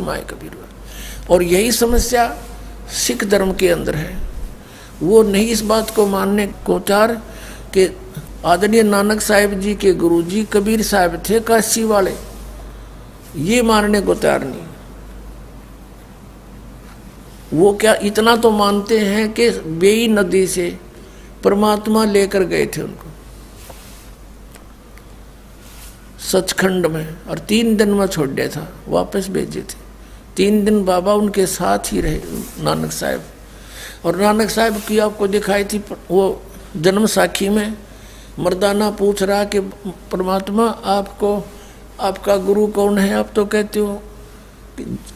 माए कबीर। और यही समस्या सिख धर्म के अंदर है। वो नहीं इस बात को मानने को चार कि आदरणीय नानक साहिब जी के गुरु जी कबीर साहब थे काशी वाले, ये मानने को तैयार नहीं। वो क्या इतना तो मानते हैं कि बेई नदी से परमात्मा लेकर गए थे उनको सचखंड में, और 3 दिन में छोड़ दिया था, वापस भेजे थे। 3 दिन बाबा उनके साथ ही रहे नानक साहब। और नानक साहब की आपको दिखाई थी वो जन्म साखी में मर्दाना पूछ रहा कि परमात्मा आपको आपका गुरु कौन है? आप तो कहते हो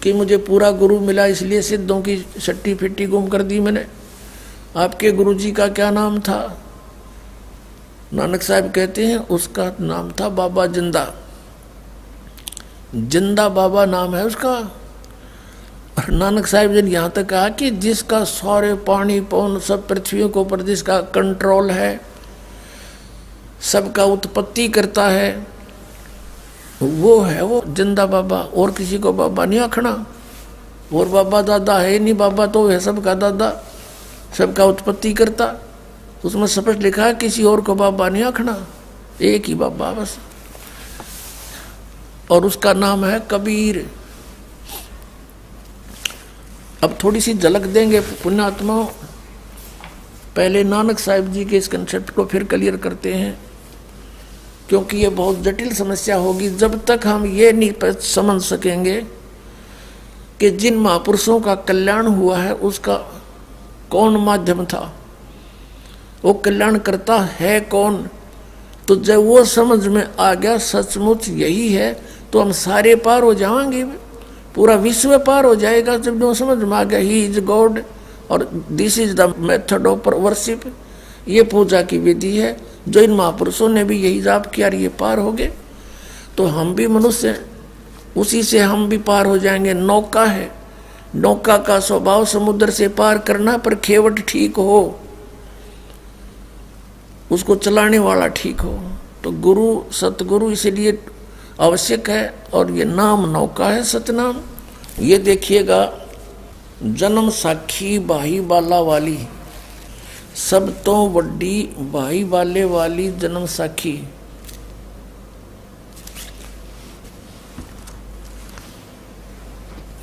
कि मुझे पूरा गुरु मिला, इसलिए सिद्धों की सट्टी फिट्टी गुम कर दी मैंने। आपके गुरु जी का क्या नाम था? नानक साहब कहते हैं उसका नाम था बाबा जिंदा। जिंदा बाबा नाम है उसका। और नानक साहब जी ने यहाँ तक कहा कि जिसका सारे पानी पवन सब पृथ्वी के ऊपर जिसका कंट्रोल है, सबका उत्पत्ति करता है, वो है वो जिंदा बाबा। और किसी को बाबा नहीं आखना। और बाबा दादा है नहीं, बाबा तो है सबका दादा, सबका उत्पत्ति करता। उसमें स्पष्ट लिखा है किसी और को बाबा नहीं आखना, एक ही बाबा बस। और उसका नाम है कबीर। अब थोड़ी सी झलक देंगे पुण्यात्माओं। पहले नानक साहिब जी के इस कंसेप्ट को फिर क्लियर करते हैं, क्योंकि ये बहुत जटिल समस्या होगी जब तक हम ये नहीं समझ सकेंगे कि जिन महापुरुषों का कल्याण हुआ है उसका कौन माध्यम था, वो कल्याण करता है कौन। तो जब वो समझ में आ गया सचमुच यही है, तो हम सारे पार हो जाएंगे, पूरा विश्व पार हो जाएगा। जब वो समझ में आ गया ही इज गॉड और this is the method of worship, ये पूजा की विधि है, जो इन महापुरुषों ने भी यही जाप किया, ये पार हो गए। तो हम भी मनुष्य, उसी से हम भी पार हो जाएंगे। नौका है, नौका का स्वभाव समुद्र से पार करना, पर खेवट ठीक हो, उसको चलाने वाला ठीक हो। तो गुरु सतगुरु इसलिए आवश्यक है। और ये नाम नौका है, सतनाम। ये देखिएगा, जन्म साखी बाही बाला वाली, सब तो वड्डी बाही बाले वाली जन्म साखी।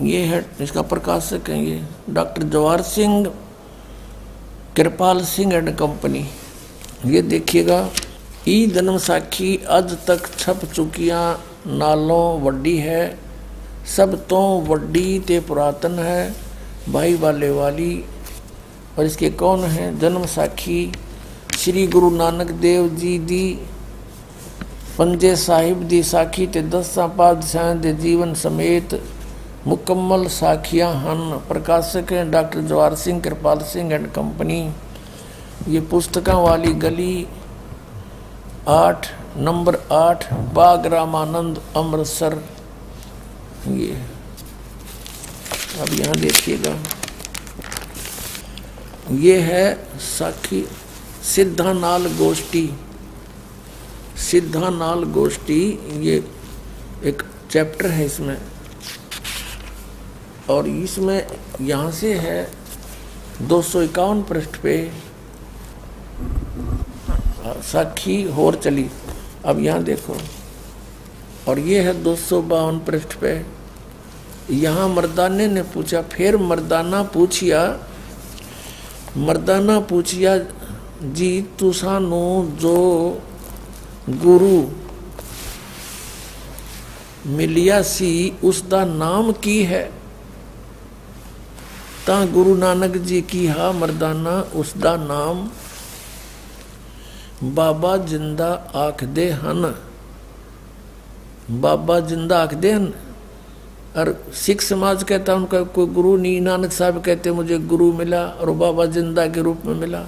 ये है, इसका प्रकाशक है ये doctor Jawahar Singh Kripal Singh and company. ये देखिएगा, ई जन्म साखी अज तक छप चुकियां नालों वड्डी है, सब तो वड्डी ते पुरातन है भाई वाले वाली। और इसके कौन है? जन्म साखी श्री गुरु नानक देव जी दी पंजे साहिब दी साखी ते 10 पातशाह दे जीवन समेत मुकम्मल साखियां हन। प्रकाशक हैं doctor Jawahar Singh Kripal Singh and company. ये पुस्तकों वाली गली 8 नंबर 8 बाग रामानंद अमृतसर। ये अब यहाँ देखिएगा, ये है साखी सिद्धानाल गोष्ठी। सिद्धानाल गोष्ठी ये एक चैप्टर है इसमें, और इसमें यहाँ से है 251 पृष्ठ पे साखी होर चली। अब यहाँ देखो, और ये है 252 पृष्ठ पे। यहाँ मर्दाने ने पूछा, फिर मर्दाना पूछिया जी तुसानू जो गुरु मिलिया सी उसका नाम की है। ता गुरु नानक जी की हा मर्दाना उसका नाम बाबा जिंदा आखदे हन। बाबा जिंदा आखदे हन। और सिख समाज कहता उनका कोई गुरु नहीं। नानक साहब कहते मुझे गुरु मिला और बाबा जिंदा के रूप में मिला।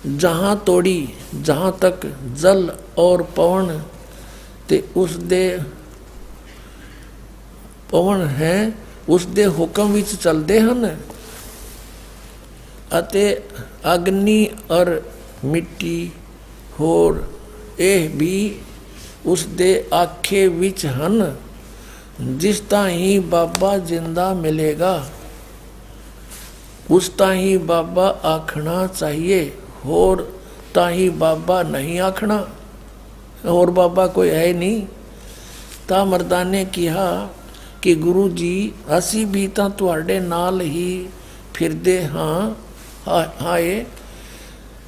जहाँ तोड़ी जहाँ तक जल और पवन ते उस दे पवन है उस दे हुक्म विच चलते हैं। अते अग्नि और मिट्टी होर एह भी उस दे आखे विच हन। जिस ताही बाबा जिंदा मिलेगा उस ताही बाबा आखना चाहिए, और ताही बाबा नहीं आखना, और बाबा कोई है नहीं। ता मर्दा ने कहा कि गुरु जी असी भी तो तुहाडे नाल ही फिरदे हाँ हाए,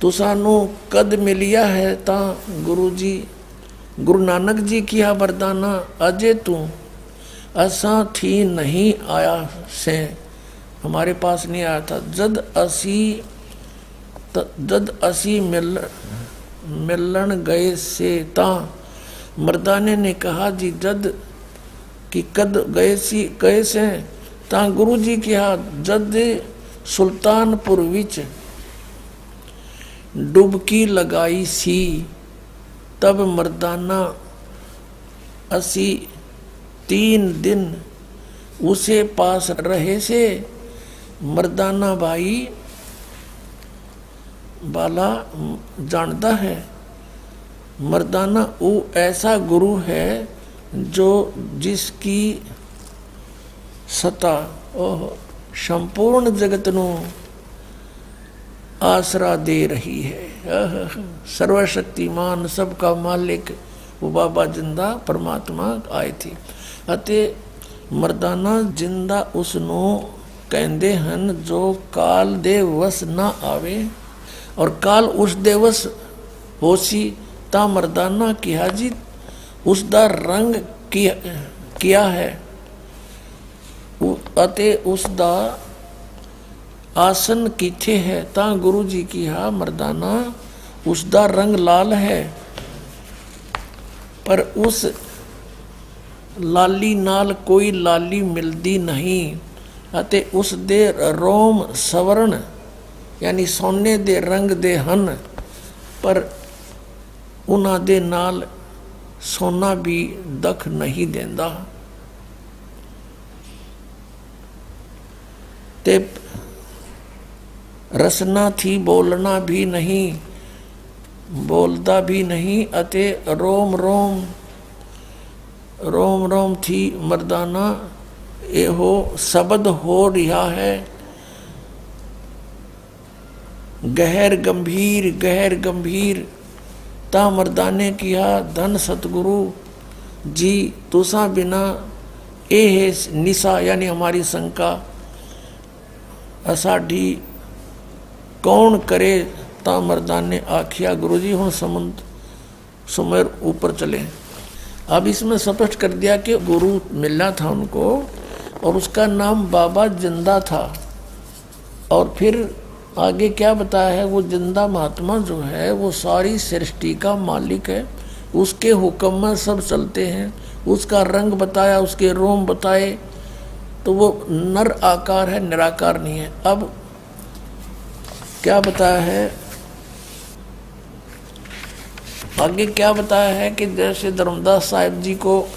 तो सानू कद मिलिया है। ता गुरु जी गुरु नानक जी किया वरदाना अजय तू असा थी नहीं आया से, हमारे पास नहीं आया था। जद असी मिलन गए से ता मर्दाने ने कहा जी जद कि कद गए से ता गुरु जी कहा जद सुल्तानपुर विच डुबकी लगाई सी, तब मर्दाना असी 3 दिन उसे पास रहे से। मर्दाना भाई बाला जानता है, मर्दाना वो ऐसा गुरु है जो जिसकी सत्ता संपूर्ण जगत नु आसरा दे रही है। सर्वशक्तिमान सबका मालिक वो बाबा जिंदा परमात्मा आए थे। अते मर्दाना जिंदा उसनो कहते हैं जो काल दे वस ना आवे, और काल उस दे वस होसी। ता मर्दाना किया जी उसका रंग किया है, अते उसका आसन किथे है। ता गुरु जी किया मर्दाना उसका रंग लाल है, पर उस लाली नाल कोई लाली मिलती नहीं, अते उस दे रोम सवरण यानी सोने दे रंग दे हन, पर उन्हां दे नाल सोना भी दख नहीं देंदा। ते रसना थी बोलना भी नहीं, बोलता भी नहीं, अते रोम रोम थी मर्दाना एहो शब्द हो रहा है। गहर गंभीर ता मर्दाने किया धन सतगुरु जी तुसा बिना ए है निशा यानी हमारी शंका असाढ़ी कौन करे। ता मर्दाने आखिया गुरु जी हम समुद्र ऊपर चले। अब इसमें स्पष्ट कर दिया कि गुरु मिला था उनको और उसका नाम बाबा जिंदा था। और फिर आगे क्या बताया है, वो जिंदा महात्मा जो है वो सारी सृष्टि का मालिक है, उसके हुक्म में सब चलते हैं। उसका रंग बताया, उसके रोम बताए, तो वो नर आकार है, निराकार नहीं है। अब क्या बताया है, आगे क्या बताया है कि जैसे धर्मदास साहिब जी को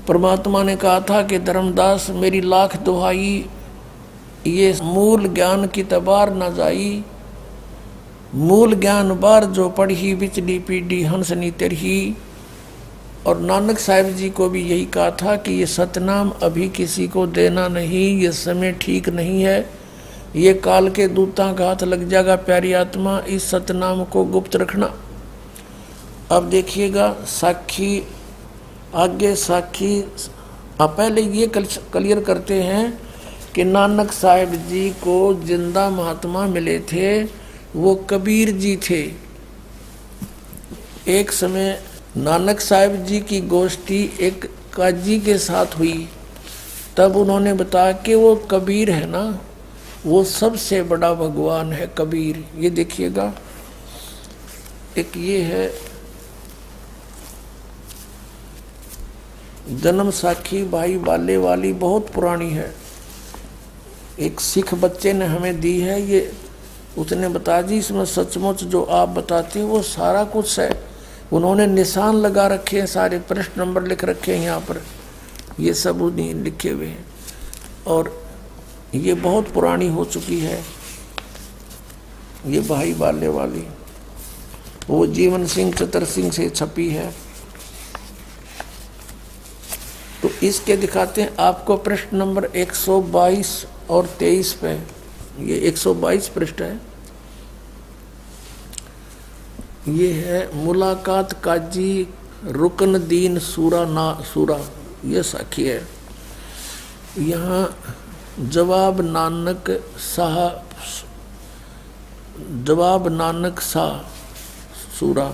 परमात्मा ने कहा था कि धर्मदास मेरी लाख दुहाई ये मूल ज्ञान की तबार न जाई, मूल ज्ञान बार जो पढ़ी बिचली पीढ़ी हंसनी तरही। और नानक साहिब जी को भी यही कहा था कि ये सतनाम अभी किसी को देना नहीं, ये समय ठीक नहीं है, ये काल के दूतां का हाथ लग जाएगा। प्यारी आत्मा इस सतनाम को गुप्त रखना। अब देखिएगा साखी, आगे साखी पहले ये क्लियर करते हैं कि नानक साहिब जी को जिंदा महात्मा मिले थे, वो कबीर जी थे। एक समय नानक साहिब जी की गोष्ठी एक काजी के साथ हुई, तब उन्होंने बताया कि वो कबीर है ना, वो सबसे बड़ा भगवान है कबीर। ये देखिएगा, एक ये है जन्म साखी भाई बाले वाली, बहुत पुरानी है, एक सिख बच्चे ने हमें दी है। ये उसने बताया जी इसमें सचमुच जो आप बताते हो वो सारा कुछ है। उन्होंने निशान लगा रखे हैं, सारे प्रश्न नंबर लिख रखे हैं यहाँ पर, ये सब उन्हीं लिखे हुए हैं। और ये बहुत पुरानी हो चुकी है, ये भाई बाले वाली, वो जीवन सिंह चतर सिंह से छपी है। तो इसके दिखाते हैं आपको पृष्ठ नंबर 122 और 23 पे। ये 122 पृष्ठ है। ये है मुलाकात काजी रुकन दीन सूरा ना सूरा, ये साखी है। यहाँ जवाब नानक शाह सूरा।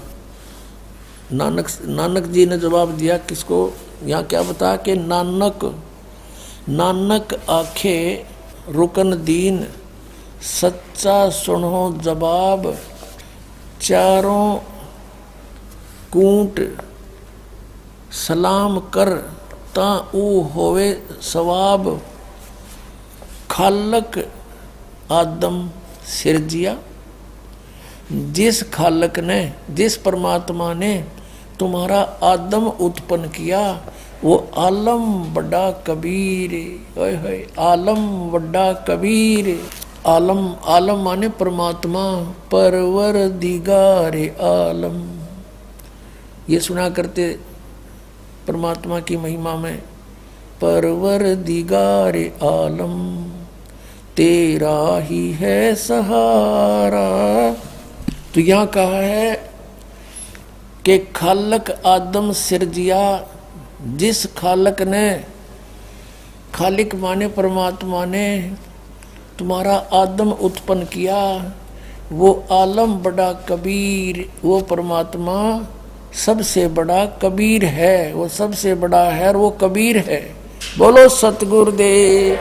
नानक जी ने जवाब दिया किसको? यहाँ क्या बता कि नानक आखे रुकन दीन सच्चा सुनो जवाब, चारों कूट सलाम कर ता ऊ होवे सवाब, खालक आदम सिरजिया। जिस खालक ने, जिस परमात्मा ने तुम्हारा आदम उत्पन्न किया, वो आलम बड़ा कबीर। ओए होए, आलम बड़ा कबीर। आलम माने परमात्मा, परवरदिगार आलम। ये सुना करते परमात्मा की महिमा में, परवरदिगार आलम तेरा ही है सहारा। तो यहाँ कहा है कि खालक आदम सिरजिया। जिस खालक ने, खालिक माने परमात्मा ने तुम्हारा आदम उत्पन्न किया, वो आलम बड़ा कबीर, वो परमात्मा सबसे बड़ा कबीर है। वो सबसे बड़ा है और वो कबीर है। बोलो सतगुरुदेव।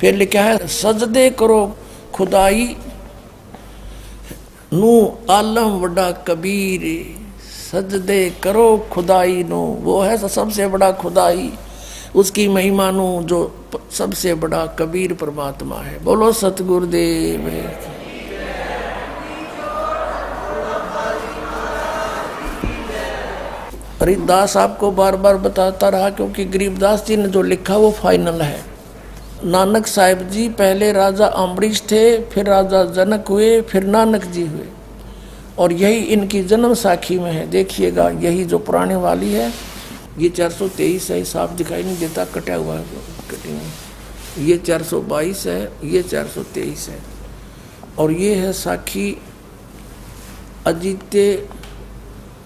फिर लिखा है सजदे करो खुदाई नू आलम बड़ा कबीर। सजदे करो खुदाई नो, वो है सबसे बड़ा खुदाई, उसकी महिमा नु जो सबसे बड़ा कबीर परमात्मा है। बोलो सतगुरुदेव। गरीबदास आपको बार बार बताता रहा, क्योंकि गरीबदास जी ने जो लिखा वो फाइनल है। नानक साहिब जी पहले राजा अम्बरीश थे, फिर राजा जनक हुए, फिर नानक जी हुए, और यही इनकी जन्म साखी में है। देखिएगा, यही जो पुराने वाली है, ये 423 है, साफ दिखाई नहीं देता, कटा हुआ है, कटिंग। ये 422 है, ये 423 है, और ये है साखी अजीते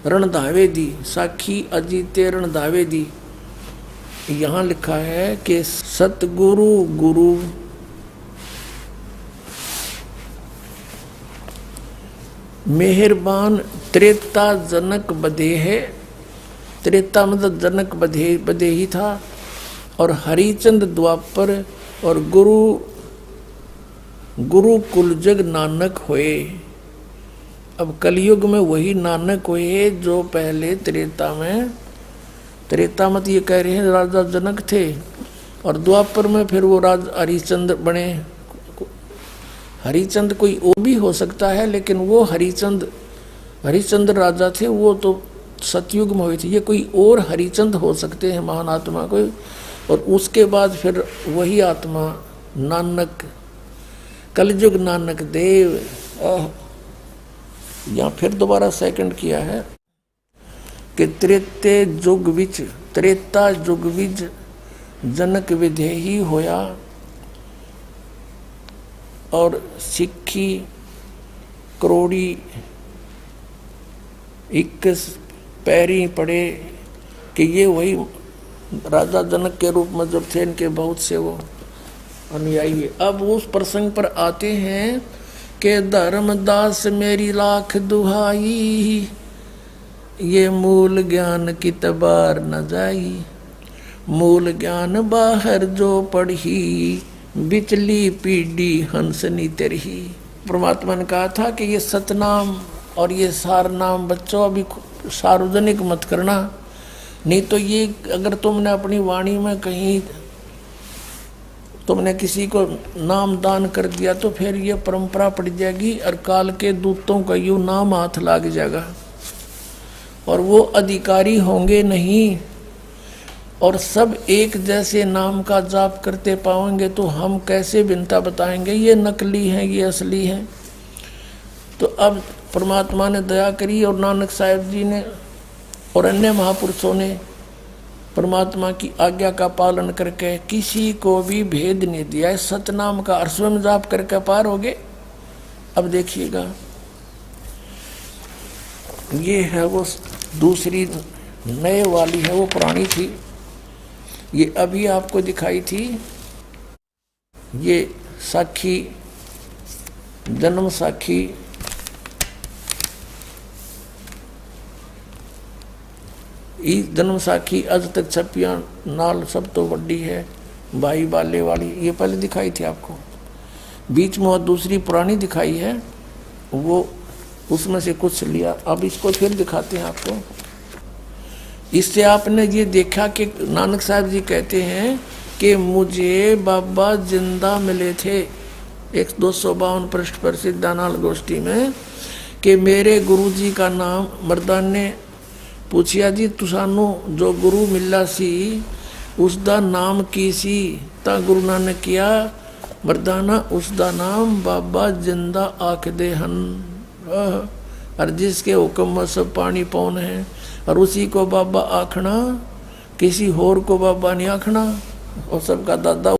रणधावे दी। साखी अजीते रणधावे दी। यहाँ लिखा है कि सतगुरु गुरु मेहरबान त्रेता जनक बधे है। त्रेता मतलब जनक बधे ही था, और हरिचंद द्वापर, और गुरु कुलजग नानक होए। अब कलयुग में वही नानक हुए जो पहले त्रेता में, त्रेता मत ये कह रहे हैं राजा जनक थे, और द्वापर में फिर वो राजा हरिचंद बने। हरिचंद कोई वो भी हो सकता है, लेकिन वो हरिचंद राजा थे, वो तो सतयुग में हुए थे। ये कोई और हरिचंद हो सकते हैं, महान आत्मा कोई, और उसके बाद फिर वही आत्मा नानक, कलयुग नानक देव। यहाँ फिर दोबारा सेकंड किया है कि त्रेता जुग विच जनक विधेही होया, और सिक्खी करोड़ी 21 पैरी पड़े। कि ये वही राजा जनक के रूप में जब थे, इनके बहुत से वो अनुयायी। अब उस प्रसंग पर आते हैं कि धर्मदास मेरी लाख दुहाई, ये मूल ज्ञान की तबार न जाई। मूल ज्ञान बाहर जो पढ़ी, बिचली पीढ़ी हंसनी तरही। परमात्मा ने कहा था कि ये सतनाम और ये सार नाम बच्चों अभी सार्वजनिक मत करना, नहीं तो ये अगर तुमने अपनी वाणी में कहीं तुमने किसी को नाम दान कर दिया, तो फिर ये परंपरा पड़ जाएगी, और काल के दूतों का यूं नाम हाथ लग जाएगा, और वो अधिकारी होंगे नहीं, और सब एक जैसे नाम का जाप करते पाएंगे, तो हम कैसे भिन्नता बताएंगे, ये नकली है, ये असली है। तो अब परमात्मा ने दया करी और नानक साहब जी ने और अन्य महापुरुषों ने परमात्मा की आज्ञा का पालन करके किसी को भी भेद नहीं दिया। सतनाम का स्वयं जाप करके पार हो गए। अब देखिएगा, ये है वो दूसरी नए वाली है, वो पुरानी थी, ये अभी आपको दिखाई थी। ये साखी, जन्म साखी, जन्म साखी अज तक छपिया नाल सब तो बड़ी है, भाई बाले वाली, ये पहले दिखाई थी आपको। बीच में और दूसरी पुरानी दिखाई है, वो उसमें से कुछ लिया। अब इसको फिर दिखाते हैं आपको। इससे आपने ये देखा कि नानक साहब जी कहते हैं कि मुझे बाबा जिंदा मिले थे 252 पृष्ठ पर सिद्धानाल गोष्ठी में, कि मेरे गुरु जी का नाम, मर्दान ने पूछिया जी तुसानू जो गुरु मिला सी उसका नाम की सी? ता गुरु नानक किया मर्दाना उसका नाम बाबा जिंदा आख दे हन। और जिसके हुक्म में सब पानी पौन है, और उसी को बाबा आखना, किसी होर को बाबा नहीं आखना। और सबका दादा